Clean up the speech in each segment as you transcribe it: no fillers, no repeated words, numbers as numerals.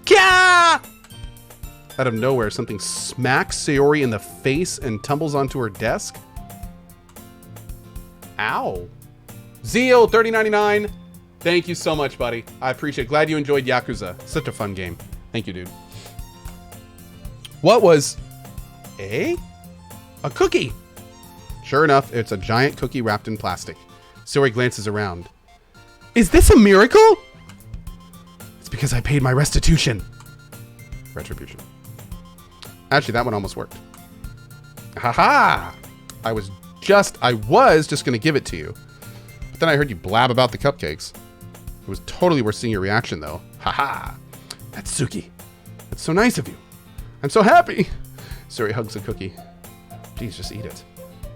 Kya! Out of nowhere, something smacks Sayori in the face and tumbles onto her desk. Ow. Zeal 3099. Thank you so much, buddy. I appreciate it. Glad you enjoyed Yakuza. Such a fun game. Thank you, dude. What was a cookie? Sure enough, it's a giant cookie wrapped in plastic. Sayori glances around. Is this a miracle? It's because I paid my restitution. Retribution. Actually, that one almost worked. Haha! I was just going to give it to you. But then I heard you blab about the cupcakes. It was totally worth seeing your reaction, though. Haha! Natsuki. That's so nice of you. I'm so happy. Sayori hugs the cookie. Please, just eat it.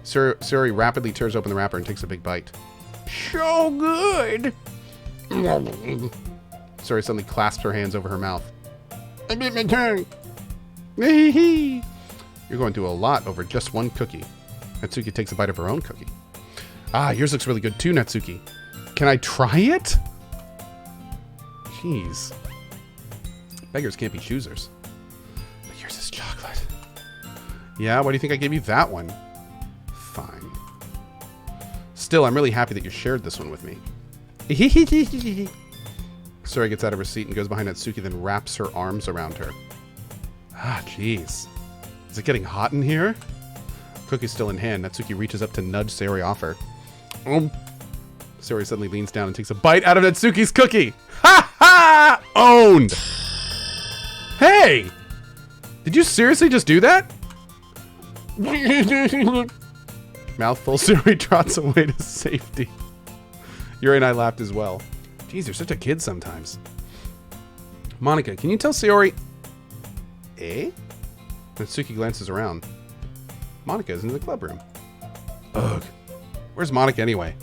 Sayori rapidly tears open the wrapper and takes a big bite. So good! Sayori suddenly clasps her hands over her mouth. I bit my tongue. You're going through a lot over just one cookie. Natsuki takes a bite of her own cookie. Ah, yours looks really good too, Natsuki. Can I try it? Jeez. Beggars can't be choosers. But yours is chocolate. Yeah, why do you think I gave you that one? Fine. Still, I'm really happy that you shared this one with me. Sayori gets out of her seat and goes behind Natsuki, then wraps her arms around her. Ah, jeez. Is it getting hot in here? Cookie's still in hand. Natsuki reaches up to nudge Sayori off her. Sayori suddenly leans down and takes a bite out of Natsuki's cookie. Ha ha! Owned! Hey! Did you seriously just do that? Mouthful, Sayori trots away to safety. Yuri and I laughed as well. Jeez, you're such a kid sometimes. Monika, can you tell Sayori... Eh? Natsuki glances around. Monika's in the clubroom. Ugh. Where's Monika anyway?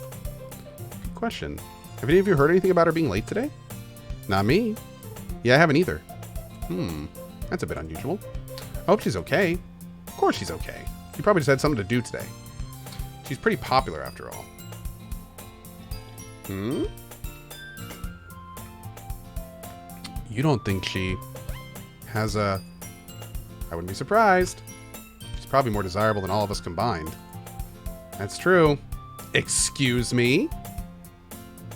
Good question. Have any of you heard anything about her being late today? Not me. Yeah, I haven't either. That's a bit unusual. I hope she's okay. Of course she's okay. She probably just had something to do today. She's pretty popular after all. You don't think she has a... I wouldn't be surprised. She's probably more desirable than all of us combined. That's true. Excuse me?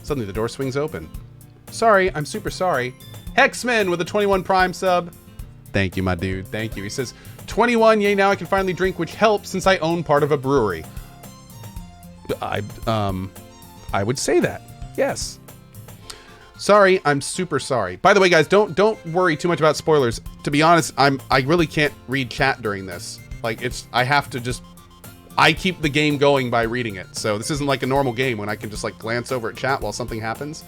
Suddenly the door swings open. Sorry, I'm super sorry. Hexman with a 21 Prime sub. Thank you, my dude. Thank you. He says, 21, yay, now I can finally drink, which helps since I own part of a brewery. I would say that. Yes. Sorry, I'm super sorry. By the way, guys, don't worry too much about spoilers. To be honest, I really can't read chat during this. Like, I keep the game going by reading it. So this isn't like a normal game when I can just like glance over at chat while something happens.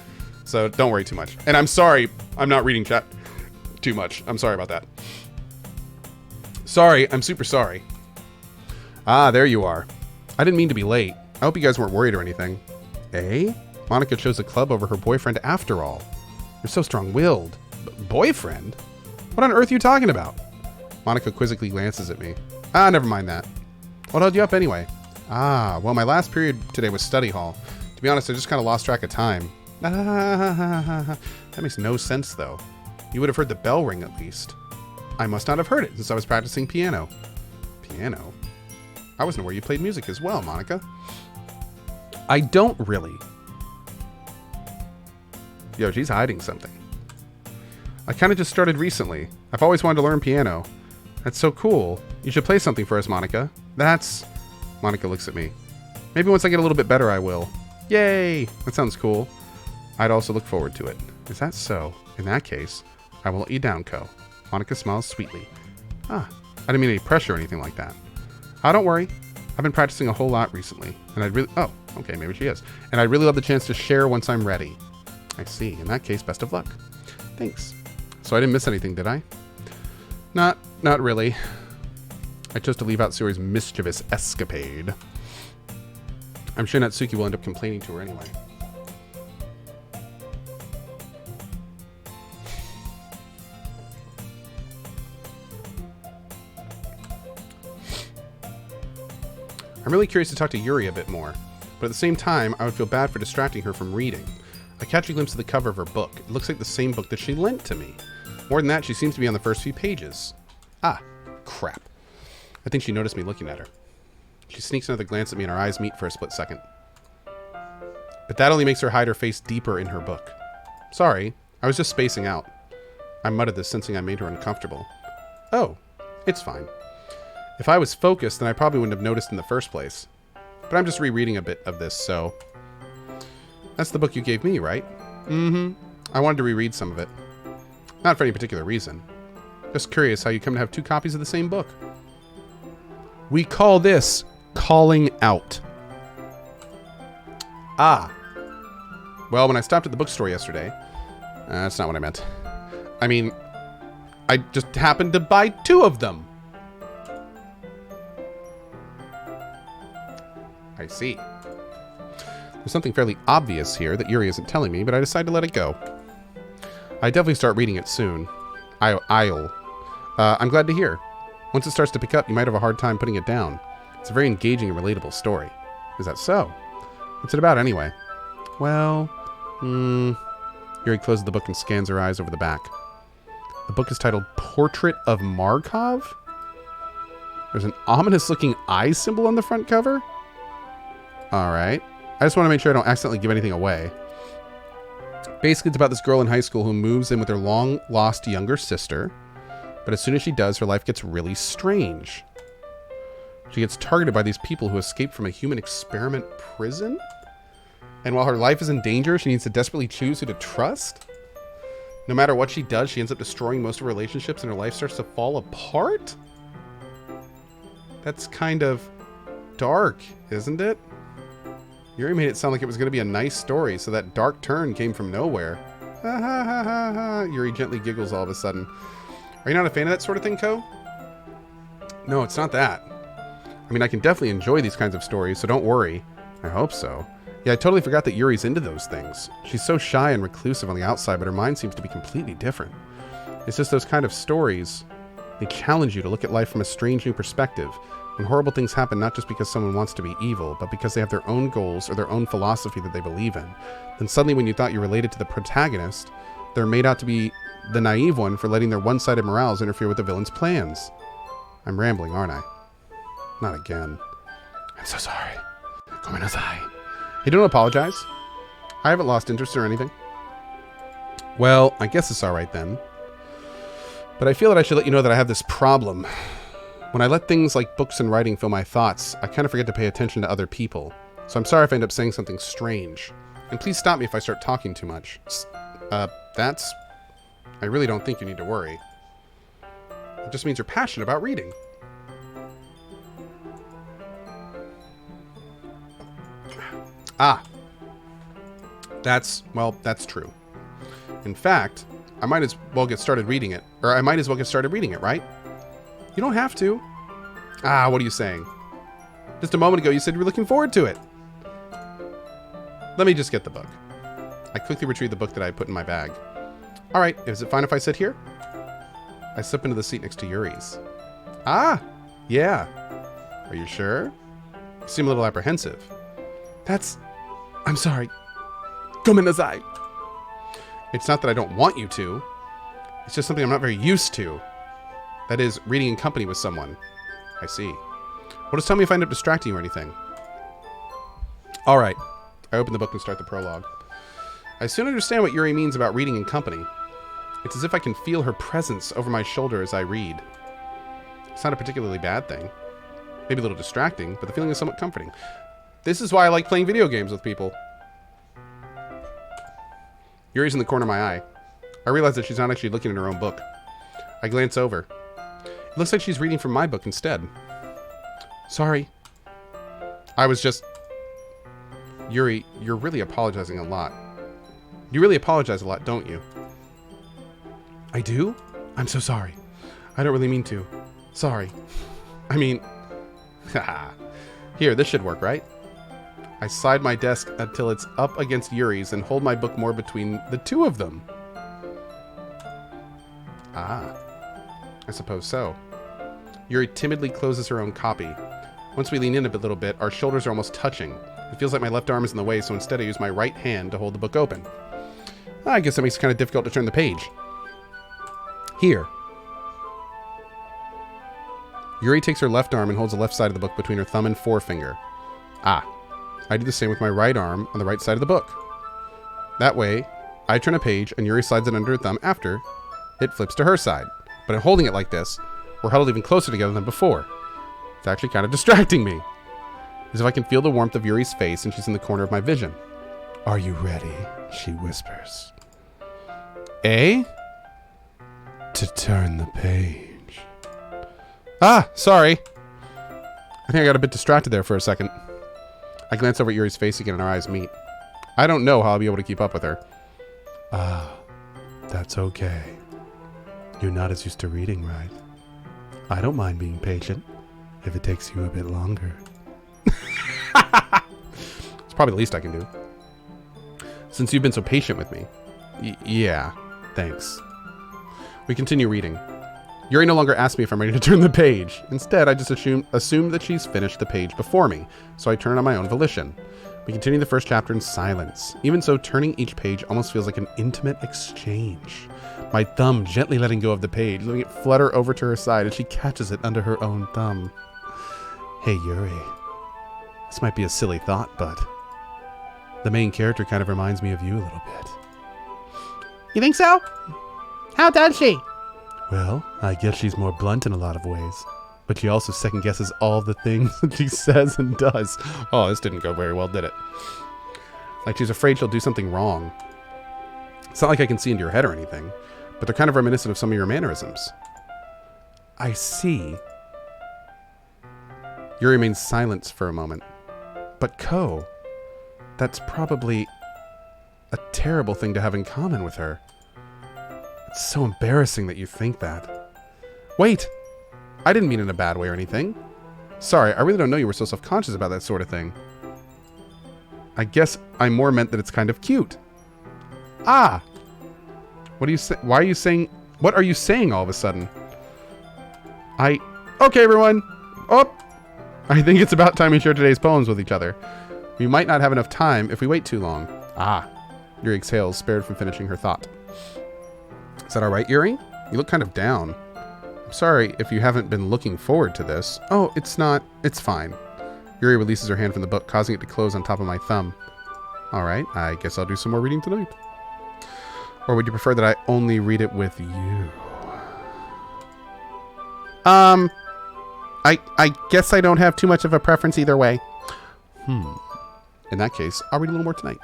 So don't worry too much. And I'm sorry, I'm not reading chat too much. I'm sorry about that. Sorry, I'm super sorry. Ah, there you are. I didn't mean to be late. I hope you guys weren't worried or anything. Eh? Monika chose a club over her boyfriend after all. You're so strong-willed. Boyfriend? What on earth are you talking about? Monika quizzically glances at me. Ah, never mind that. What held you up anyway? Ah, well, my last period today was study hall. To be honest, I just kind of lost track of time. That makes no sense, though. You would have heard the bell ring at least. I must not have heard it since I was practicing piano. Piano? I wasn't aware you played music as well, Monika. I don't really. Yo, she's hiding something. I kind of just started recently. I've always wanted to learn piano. That's so cool. You should play something for us, Monika. Monika looks at me. Maybe once I get a little bit better, I will. Yay! That sounds cool. I'd also look forward to it. Is that so? In that case, I will let you down, Cohh. Monika smiles sweetly. Ah, I didn't mean any pressure or anything like that. Don't worry. I've been practicing a whole lot recently, and I'd really... Oh, okay, maybe she is. And I'd really love the chance to share once I'm ready. I see. In that case, best of luck. Thanks. So I didn't miss anything, did I? Not really. I chose to leave out Sayori's mischievous escapade. I'm sure Natsuki will end up complaining to her anyway. I'm really curious to talk to Yuri a bit more, but at the same time, I would feel bad for distracting her from reading. I catch a glimpse of the cover of her book. It looks like the same book that she lent to me. More than that, she seems to be on the first few pages. Ah, crap. I think she noticed me looking at her. She sneaks another glance at me and our eyes meet for a split second. But that only makes her hide her face deeper in her book. Sorry, I was just spacing out. I muttered this, sensing I made her uncomfortable. Oh, it's fine. If I was focused, then I probably wouldn't have noticed in the first place. But I'm just rereading a bit of this, so... That's the book you gave me, right? Mm-hmm. I wanted to reread some of it. Not for any particular reason. Just curious how you come to have 2 copies of the same book. We call this calling out. Ah. Well, when I stopped at the bookstore yesterday... that's not what I meant. I mean, I just happened to buy 2 of them. I see. There's something fairly obvious here that Yuri isn't telling me, but I decided to let it go. I definitely start reading it soon. I'm glad to hear. Once it starts to pick up, you might have a hard time putting it down. It's a very engaging and relatable story. Is that so? What's it about anyway? Well, Yuri closes the book and scans her eyes over the back. The book is titled Portrait of Markov? There's an ominous-looking eye symbol on the front cover? Alright. I just want to make sure I don't accidentally give anything away. Basically, it's about this girl in high school who moves in with her long-lost younger sister. But as soon as she does, her life gets really strange. She gets targeted by these people who escaped from a human experiment prison? And while her life is in danger, she needs to desperately choose who to trust? No matter what she does, she ends up destroying most of her relationships and her life starts to fall apart? That's kind of dark, isn't it? Yuri made it sound like it was going to be a nice story, so that dark turn came from nowhere. Ha ha ha ha ha. Yuri gently giggles all of a sudden. Are you not a fan of that sort of thing, Cohh? No, it's not that. I mean, I can definitely enjoy these kinds of stories, so don't worry. I hope so. Yeah, I totally forgot that Yuri's into those things. She's so shy and reclusive on the outside, but her mind seems to be completely different. It's just those kind of stories. They challenge you to look at life from a strange new perspective. When horrible things happen not just because someone wants to be evil, but because they have their own goals or their own philosophy that they believe in. Then suddenly when you thought you related to the protagonist, they're made out to be the naive one for letting their one-sided morals interfere with the villain's plans. I'm rambling, aren't I? Not again. I'm so sorry. Come inside. Hey, don't apologize. I haven't lost interest or anything. Well, I guess it's alright then. But I feel that I should let you know that I have this problem. When I let things like books and writing fill my thoughts, I kind of forget to pay attention to other people. So I'm sorry if I end up saying something strange. And please stop me if I start talking too much. I really don't think you need to worry. It just means you're passionate about reading. Ah. That's true. In fact, I might as well get started reading it. Or I might as well get started reading it, right? You don't have to. Ah, what are you saying? Just a moment ago you said you were looking forward to it. Let me just get the book. I quickly retrieve the book that I put in my bag. Alright, is it fine if I sit here? I slip into the seat next to Yuri's. Ah, yeah. Are you sure? You seem a little apprehensive. I'm sorry. Come inside. It's not that I don't want you to. It's just something I'm not very used to. That is, reading in company with someone. I see. Well, just tell me if I end up distracting you or anything. Alright. I open the book and start the prologue. I soon understand what Yuri means about reading in company. It's as if I can feel her presence over my shoulder as I read. It's not a particularly bad thing. Maybe a little distracting, but the feeling is somewhat comforting. This is why I like playing video games with people. Yuri's in the corner of my eye. I realize that she's not actually looking at her own book. I glance over. It looks like she's reading from my book instead. Sorry. Yuri, you're really apologizing a lot. You really apologize a lot, don't you? I do? I'm so sorry. I don't really mean to. Sorry. I mean... Haha. Here, this should work, right? I slide my desk until it's up against Yuri's and hold my book more between the two of them. Ah. I suppose so. Yuri timidly closes her own copy. Once we lean in a little bit, our shoulders are almost touching. It feels like my left arm is in the way, so instead I use my right hand to hold the book open. I guess that makes it kind of difficult to turn the page. Here. Yuri takes her left arm and holds the left side of the book between her thumb and forefinger. Ah. I do the same with my right arm on the right side of the book. That way, I turn a page and Yuri slides it under her thumb after it flips to her side. But in holding it like this, we're huddled even closer together than before. It's actually kind of distracting me. As if I can feel the warmth of Yuri's face and she's in the corner of my vision. Are you ready? She whispers. To turn the page. Ah, sorry. I think I got a bit distracted there for a second. I glance over at Yuri's face again and our eyes meet. I don't know how I'll be able to keep up with her. Ah, that's okay. You're not as used to reading, right? I don't mind being patient if it takes you a bit longer. It's probably the least I can do. Since you've been so patient with me. Yeah, thanks. We continue reading. Yuri no longer asks me if I'm ready to turn the page. Instead, I just assume that she's finished the page before me, so I turn on my own volition. We continue the first chapter in silence. Even so, turning each page almost feels like an intimate exchange. My thumb gently letting go of the page, letting it flutter over to her side as she catches it under her own thumb. Hey, Yuri. This might be a silly thought, but the main character kind of reminds me of you a little bit. You think so? How does she? Well, I guess she's more blunt in a lot of ways. But she also second-guesses all the things that she says and does. Oh, this didn't go very well, did it? Like she's afraid she'll do something wrong. It's not like I can see into your head or anything, but they're kind of reminiscent of some of your mannerisms. I see. Yuri remains silent for a moment. But Cohh, that's probably a terrible thing to have in common with her. It's so embarrassing that you think that. Wait! I didn't mean it in a bad way or anything. Sorry, I really don't know you were so self-conscious about that sort of thing. I guess I more meant that it's kind of cute. Ah! What are you saying? Why are you saying... What are you saying all of a sudden? Okay, everyone! Oh! I think it's about time we share today's poems with each other. We might not have enough time if we wait too long. Ah! Yuri exhales, spared from finishing her thought. Is that alright, Yuri? You look kind of down. I'm sorry if you haven't been looking forward to this. Oh, it's not. It's fine. Yuri releases her hand from the book, causing it to close on top of my thumb. Alright, I guess I'll do some more reading tonight. Or would you prefer that I only read it with you? I guess I don't have too much of a preference either way. In that case, I'll read a little more tonight.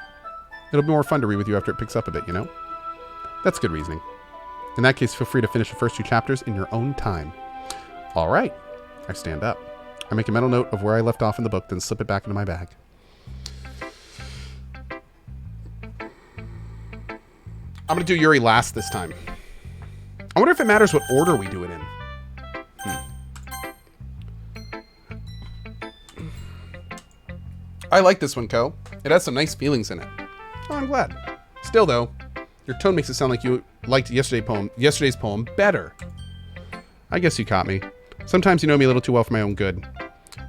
It'll be more fun to read with you after it picks up a bit, you know? That's good reasoning. In that case, feel free to finish the first 2 chapters in your own time. All right. I stand up. I make a mental note of where I left off in the book, then slip it back into my bag. I'm going to do Yuri last this time. I wonder if it matters what order we do it in. I like this one, Cohh. It has some nice feelings in it. Oh, I'm glad. Still, though, your tone makes it sound like you liked yesterday's poem better. I guess you caught me. Sometimes you know me a little too well for my own good.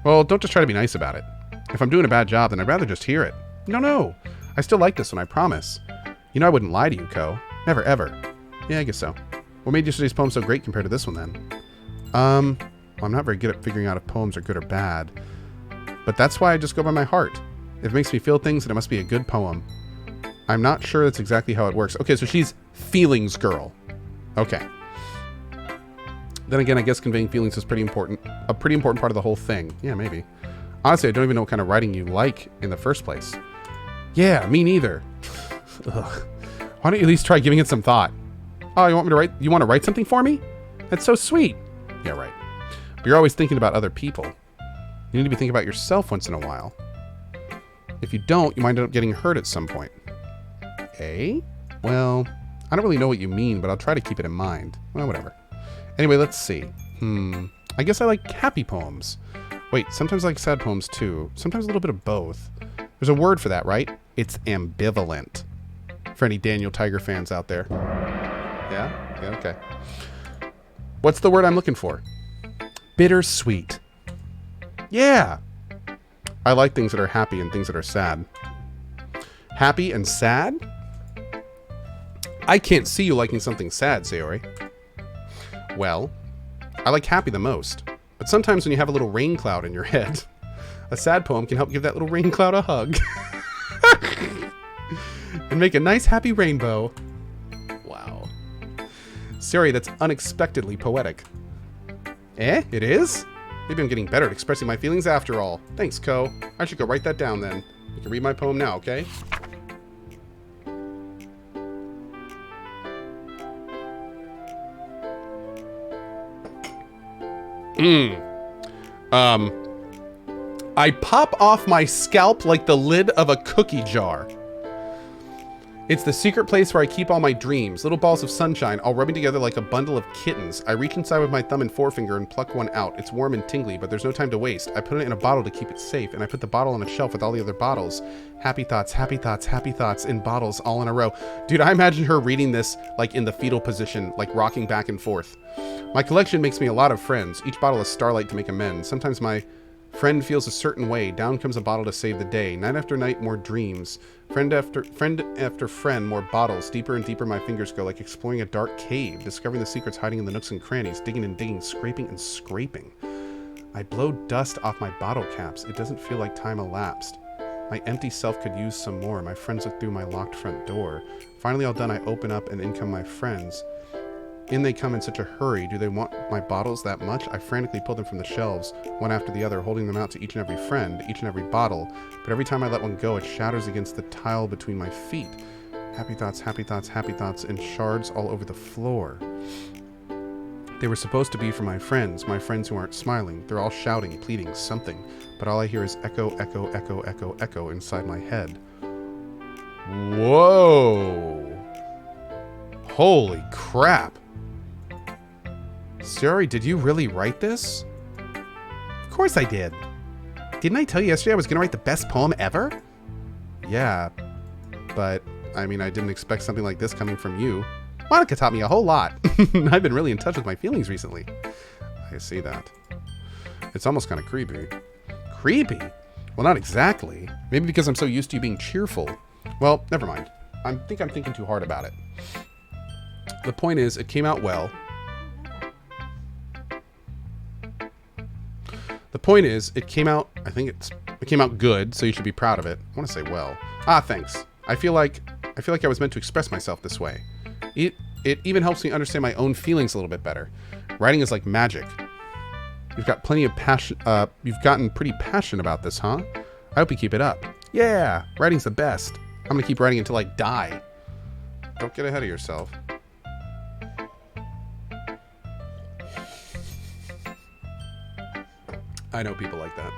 Well, don't just try to be nice about it. If I'm doing a bad job, then I'd rather just hear it. No. I still like this one, I promise. You know I wouldn't lie to you, Cohh. Never, ever. Yeah, I guess so. What made yesterday's poem so great compared to this one, then? Well, I'm not very good at figuring out if poems are good or bad. But that's why I just go by my heart. If it makes me feel things, then it must be a good poem. I'm not sure that's exactly how it works. Okay, so she's feelings girl. Okay. Then again, I guess conveying feelings is pretty important. A pretty important part of the whole thing. Yeah, maybe. Honestly, I don't even know what kind of writing you like in the first place. Yeah, me neither. Ugh. Why don't you at least try giving it some thought? Oh, you want to write something for me? That's so sweet. Yeah, right. But you're always thinking about other people. You need to be thinking about yourself once in a while. If you don't, you might end up getting hurt at some point. Eh? Well, I don't really know what you mean, but I'll try to keep it in mind. Well, whatever. Anyway, let's see. I guess I like happy poems. Wait, sometimes I like sad poems too. Sometimes a little bit of both. There's a word for that, right? It's ambivalent. For any Daniel Tiger fans out there. Yeah? Yeah, okay. What's the word I'm looking for? Bittersweet. Yeah! I like things that are happy and things that are sad. Happy and sad? I can't see you liking something sad, Sayori. Well, I like happy the most. But sometimes when you have a little rain cloud in your head, a sad poem can help give that little rain cloud a hug. And make a nice happy rainbow. Wow. Sorry, that's unexpectedly poetic. Eh? It is? Maybe I'm getting better at expressing my feelings after all. Thanks, Cohh. I should go write that down then. You can read my poem now, okay? I pop off my scalp like the lid of a cookie jar. It's the secret place where I keep all my dreams. Little balls of sunshine, all rubbing together like a bundle of kittens. I reach inside with my thumb and forefinger and pluck one out. It's warm and tingly, but there's no time to waste. I put it in a bottle to keep it safe, and I put the bottle on a shelf with all the other bottles. Happy thoughts, happy thoughts, happy thoughts in bottles all in a row. Dude, I imagine her reading this like in the fetal position, like rocking back and forth. My collection makes me a lot of friends. Each bottle is starlight to make amends. Sometimes my friend feels a certain way. Down comes a bottle to save the day. Night after night, more dreams. Friend after friend, more bottles. Deeper and deeper my fingers go, like exploring a dark cave, discovering the secrets hiding in the nooks and crannies, digging and digging, scraping and scraping. I blow dust off my bottle caps. It doesn't feel like time elapsed. My empty self could use some more. My friends look through my locked front door. Finally all done, I open up and in come my friends. In they come in such a hurry. Do they want my bottles that much? I frantically pull them from the shelves, one after the other, holding them out to each and every friend, each and every bottle. But every time I let one go, it shatters against the tile between my feet. Happy thoughts, happy thoughts, happy thoughts, and shards all over the floor. They were supposed to be for my friends who aren't smiling. They're all shouting, pleading, something. But all I hear is echo, echo, echo, echo, echo inside my head. Whoa! Holy crap! Sorry, did you really write this? Of course I did. Didn't I tell you yesterday I was going to write the best poem ever? Yeah, but, I mean, I didn't expect something like this coming from you. Monika taught me a whole lot. I've been really in touch with my feelings recently. I see that. It's almost kind of creepy. Creepy? Well, not exactly. Maybe because I'm so used to you being cheerful. Well, never mind. I think I'm thinking too hard about it. The point is, it came out well. The point is, it came out, it came out good, so you should be proud of it. I want to say well. Ah, thanks. I feel like I was meant to express myself this way. It even helps me understand my own feelings a little bit better. Writing is like magic. You've got plenty of passion, you've gotten pretty passionate about this, huh? I hope you keep it up. Yeah, writing's the best. I'm gonna keep writing until I die. Don't get ahead of yourself. I know people like that.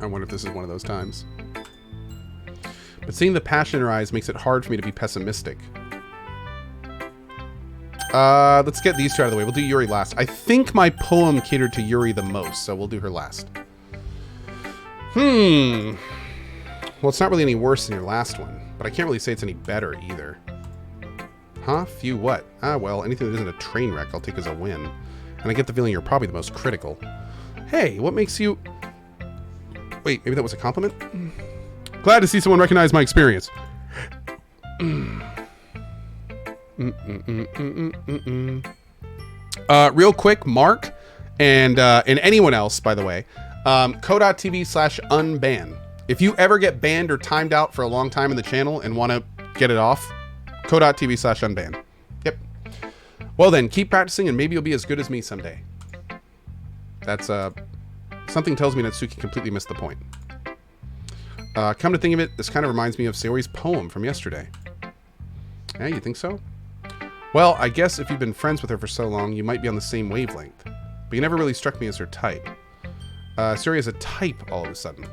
I wonder if this is one of those times. But seeing the passion in her eyes makes it hard for me to be pessimistic. Let's get these two out of the way. We'll do Yuri last. I think my poem catered to Yuri the most, so we'll do her last. Well, it's not really any worse than your last one, but I can't really say it's any better either. Huh? Phew, what? Ah, well, anything that isn't a train wreck I'll take as a win. And I get the feeling you're probably the most critical. Hey, what makes you... Wait, maybe that was a compliment? Glad to see someone recognize my experience. Real quick, Mark, and anyone else, by the way, Cohh.tv/unban. If you ever get banned or timed out for a long time in the channel and want to get it off, Cohh.tv/unban. Yep. Well then, keep practicing and maybe you'll be as good as me someday. That's, something tells me Natsuki completely missed the point. Come to think of it, this kind of reminds me of Sayori's poem from yesterday. Yeah, you think so? Well, I guess if you've been friends with her for so long, you might be on the same wavelength. But you never really struck me as her type. Sayori is a type all of a sudden.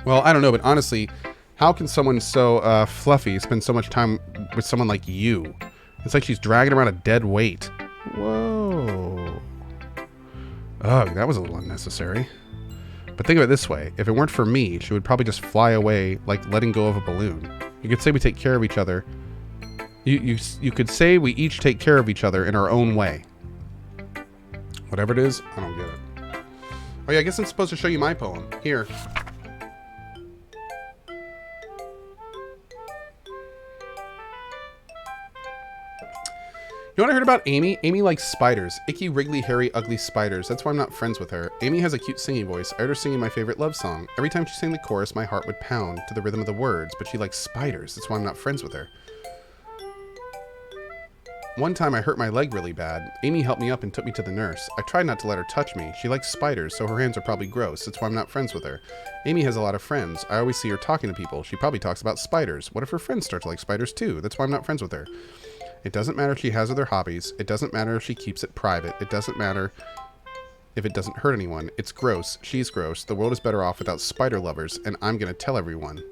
Well, I don't know, but honestly, how can someone so fluffy spend so much time with someone like you? It's like she's dragging around a dead weight. Whoa. Ugh, that was a little unnecessary. But think of it this way. If it weren't for me, she would probably just fly away like letting go of a balloon. You could say we take care of each other. You could say we each take care of each other in our own way. Whatever it is, I don't get it. Oh yeah, I guess I'm supposed to show you my poem. Here. know what I heard about Amy? Amy likes spiders. Icky, wriggly, hairy, ugly spiders. That's why I'm not friends with her. Amy has a cute singing voice. I heard her singing my favorite love song. Every time she sang the chorus, my heart would pound to the rhythm of the words, but she likes spiders. That's why I'm not friends with her. One time I hurt my leg really bad. Amy helped me up and took me to the nurse. I tried not to let her touch me. She likes spiders, so her hands are probably gross. That's why I'm not friends with her. Amy has a lot of friends. I always see her talking to people. She probably talks about spiders. What if her friends start to like spiders too? That's why I'm not friends with her. It doesn't matter if she has other hobbies. It doesn't matter if she keeps it private. It doesn't matter if it doesn't hurt anyone. It's gross. She's gross. The world is better off without spider lovers, and I'm gonna tell everyone.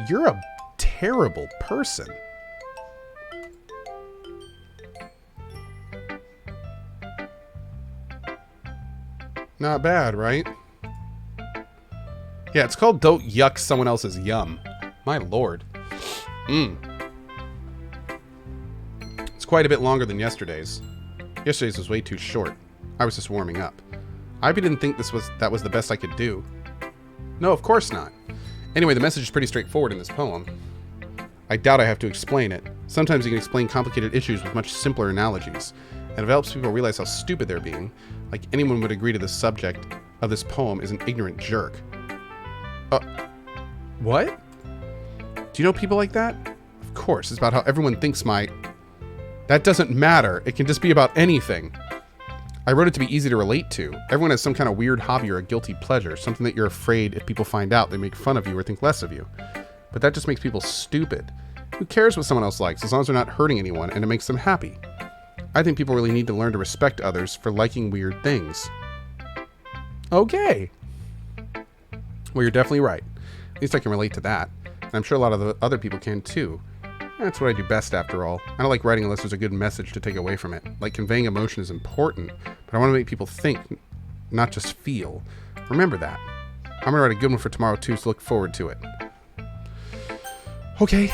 You're a terrible person. Not bad, right? Yeah, it's called Don't Yuck Someone Else's Yum. My lord. It's quite a bit longer than yesterday's. Yesterday's was way too short. I was just warming up. I didn't think that was the best I could do. No, of course not. Anyway, the message is pretty straightforward in this poem. I doubt I have to explain it. Sometimes you can explain complicated issues with much simpler analogies, and it helps people realize how stupid they're being. Like anyone would agree to the subject of this poem is an ignorant jerk. What? Do you know people like that? Of course, it's about how everyone thinks That doesn't matter. It can just be about anything. I wrote it to be easy to relate to. Everyone has some kind of weird hobby or a guilty pleasure, something that you're afraid if people find out, they make fun of you or think less of you. But that just makes people stupid. Who cares what someone else likes, as long as they're not hurting anyone and it makes them happy? I think people really need to learn to respect others for liking weird things. Okay. Well, you're definitely right. At least I can relate to that. And I'm sure a lot of the other people can too. That's what I do best, after all. I don't like writing unless there's a good message to take away from it. Like, conveying emotion is important, but I want to make people think, not just feel. Remember that. I'm going to write a good one for tomorrow too, so look forward to it. Okay.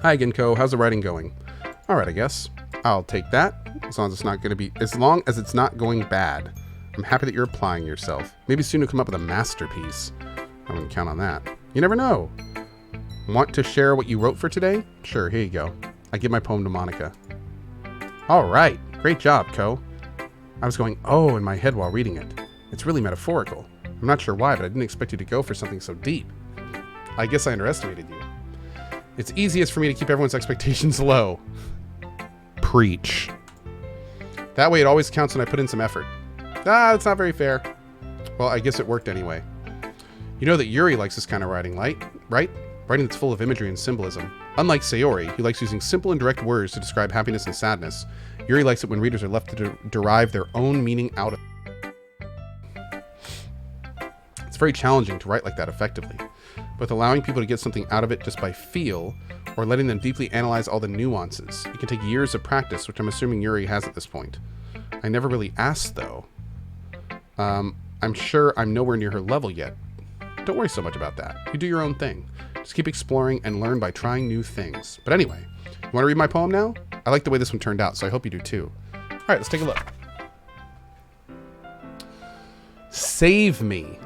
Hi again, Cohh. How's the writing going? All right, I guess. I'll take that. As long as it's not going bad. I'm happy that you're applying yourself. Maybe soon you'll come up with a masterpiece. I wouldn't count on that. You never know. Want to share what you wrote for today? Sure, here you go. I give my poem to Monika. All right. Great job, Cohh. I was going, oh, in my head while reading it. It's really metaphorical. I'm not sure why, but I didn't expect you to go for something so deep. I guess I underestimated you. It's easiest for me to keep everyone's expectations low. Preach. That way it always counts when I put in some effort. That's not very fair. Well, I guess it worked anyway. You know that Yuri likes this kind of writing, right? Writing that's full of imagery and symbolism. Unlike Sayori, who likes using simple and direct words to describe happiness and sadness, Yuri likes it when readers are left to derive their own meaning out of it. It's very challenging to write like that effectively, both allowing people to get something out of it just by feel, or letting them deeply analyze all the nuances. It can take years of practice, which I'm assuming Yuri has at this point. I never really asked, though. I'm sure I'm nowhere near her level yet. Don't worry so much about that. You do your own thing. Just keep exploring and learn by trying new things. But anyway, you want to read my poem now? I like the way this one turned out, so I hope you do too. All right, let's take a look. Save me.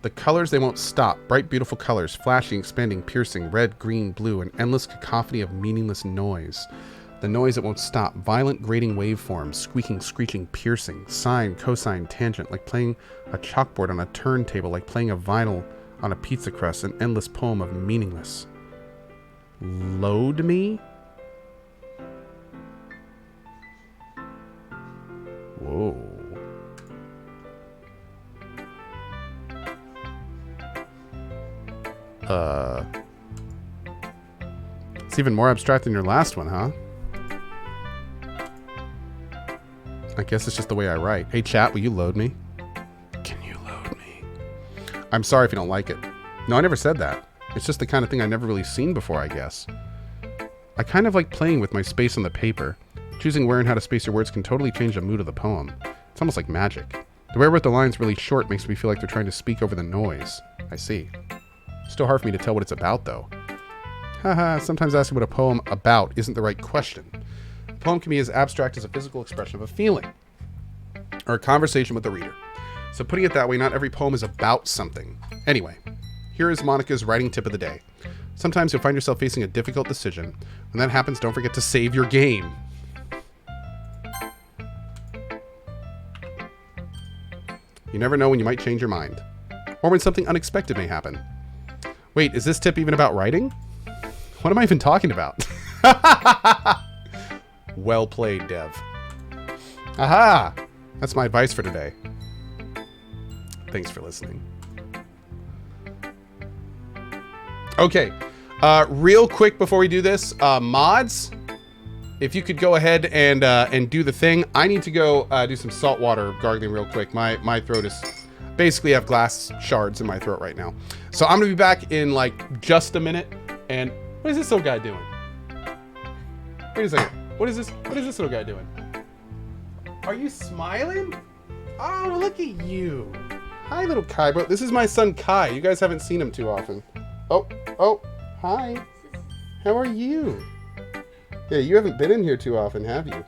The colors, they won't stop. Bright, beautiful colors, flashing, expanding, piercing, red, green, blue, an endless cacophony of meaningless noise. The noise that won't stop. Violent, grating waveforms, squeaking, screeching, piercing, sine, cosine, tangent, like playing a chalkboard on a turntable, like playing a vinyl on a pizza crust, an endless poem of meaningless. Load me? Whoa. It's even more abstract than your last one, huh? I guess it's just the way I write. Hey, chat, will you load me? Can you load me? I'm sorry if you don't like it. No, I never said that. It's just the kind of thing I've never really seen before, I guess. I kind of like playing with my space on the paper. Choosing where and how to space your words can totally change the mood of the poem. It's almost like magic. The way I wrote the lines really short makes me feel like they're trying to speak over the noise. I see. Still hard for me to tell what it's about, though. Haha, sometimes asking what a poem about isn't the right question. A poem can be as abstract as a physical expression of a feeling, or a conversation with the reader. So putting it that way, not every poem is about something. Anyway, here is Monika's writing tip of the day. Sometimes you'll find yourself facing a difficult decision. When that happens, don't forget to save your game. You never know when you might change your mind. Or when something unexpected may happen. Wait, is this tip even about writing? What am I even talking about? Well played, Dev. Aha! That's my advice for today. Thanks for listening. Okay. Real quick before we do this, mods, if you could go ahead and do the thing. I need to go do some saltwater gargling real quick. My throat is... basically have glass shards in my throat right now. So I'm gonna be back in like just a minute. And what is this little guy doing? Wait a second. What is this little guy doing? Are you smiling? Oh, look at you. Hi, little Kai, bro. This is my son Kai. You guys haven't seen him too often. Oh, hi. How are you? Yeah, you haven't been in here too often, have you?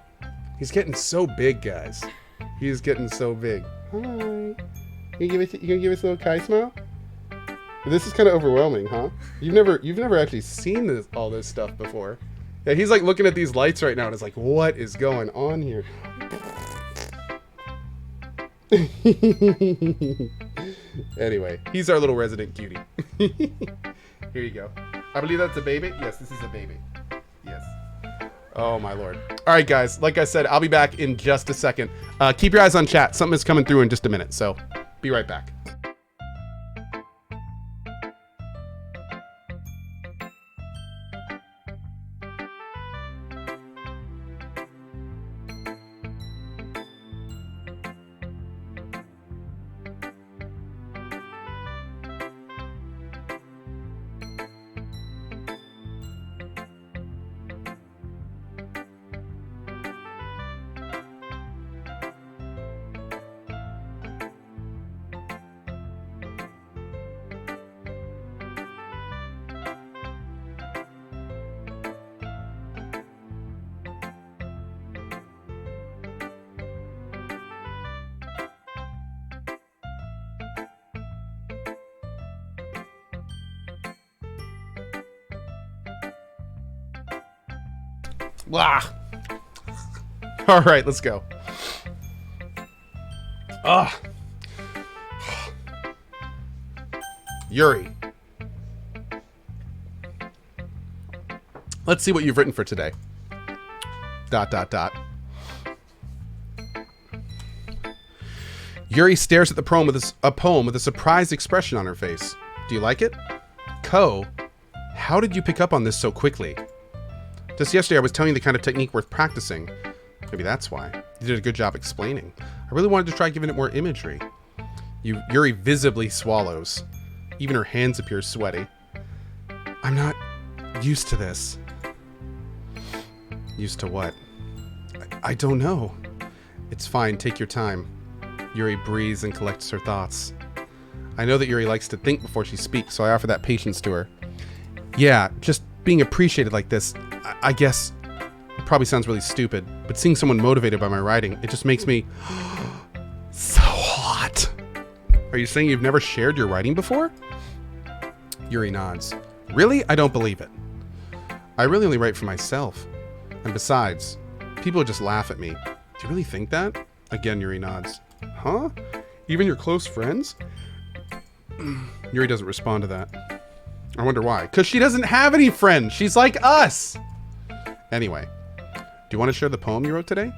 He's getting so big, guys. He's getting so big. Hi. You gonna give us a little Kai smile? This is kind of overwhelming, huh? You've never actually seen all this stuff before. Yeah, he's like looking at these lights right now and it's like, what is going on here? Anyway, he's our little resident cutie. Here you go. I believe that's a baby. Yes, this is a baby. Yes. Oh my lord. All right, guys. Like I said, I'll be back in just a second. Keep your eyes on chat. Something is coming through in just a minute. So be right back. Blah. All right, let's go. Yuri. Let's see what you've written for today. ... Yuri stares at the poem with a surprised expression on her face. Do you like it? Cohh, how did you pick up on this so quickly? Just yesterday I was telling you the kind of technique worth practicing. Maybe that's why. You did a good job explaining. I really wanted to try giving it more imagery. Yuri visibly swallows. Even her hands appear sweaty. I'm not used to this. Used to what? I don't know. It's fine, take your time. Yuri breathes and collects her thoughts. I know that Yuri likes to think before she speaks, so I offer that patience to her. Yeah, just being appreciated like this, I guess it probably sounds really stupid, but seeing someone motivated by my writing, it just makes me so hot. Are you saying you've never shared your writing before? Yuri nods. Really? I don't believe it. I really only write for myself. And besides, people just laugh at me. Do you really think that? Again, Yuri nods. Huh? Even your close friends? Yuri doesn't respond to that. I wonder why. Because she doesn't have any friends. She's like us. Anyway, do you want to share the poem you wrote today?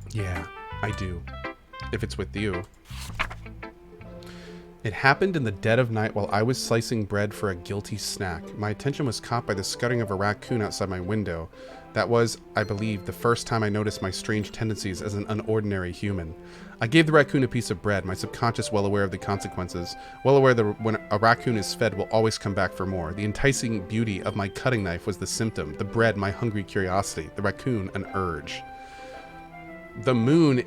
Yeah, I do. If it's with you. It happened in the dead of night while I was slicing bread for a guilty snack. My attention was caught by the scuttering of a raccoon outside my window. That was, I believe, the first time I noticed my strange tendencies as an unordinary human. I gave the raccoon a piece of bread, my subconscious well aware of the consequences, well aware that when a raccoon is fed will always come back for more. The enticing beauty of my cutting knife was the symptom, the bread my hungry curiosity, the raccoon an urge. The moon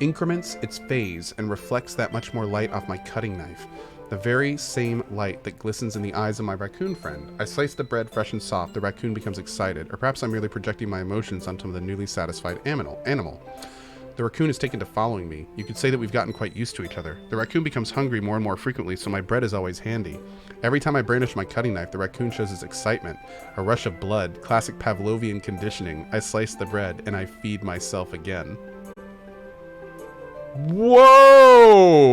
increments its phase and reflects that much more light off my cutting knife. The very same light that glistens in the eyes of my raccoon friend. I slice the bread fresh and soft. The raccoon becomes excited, or perhaps I'm merely projecting my emotions onto the newly satisfied animal. The raccoon is taken to following me. You could say that we've gotten quite used to each other. The raccoon becomes hungry more and more frequently, so my bread is always handy. Every time I brandish my cutting knife, the raccoon shows his excitement. A rush of blood, classic Pavlovian conditioning. I slice the bread, and I feed myself again. Whoa!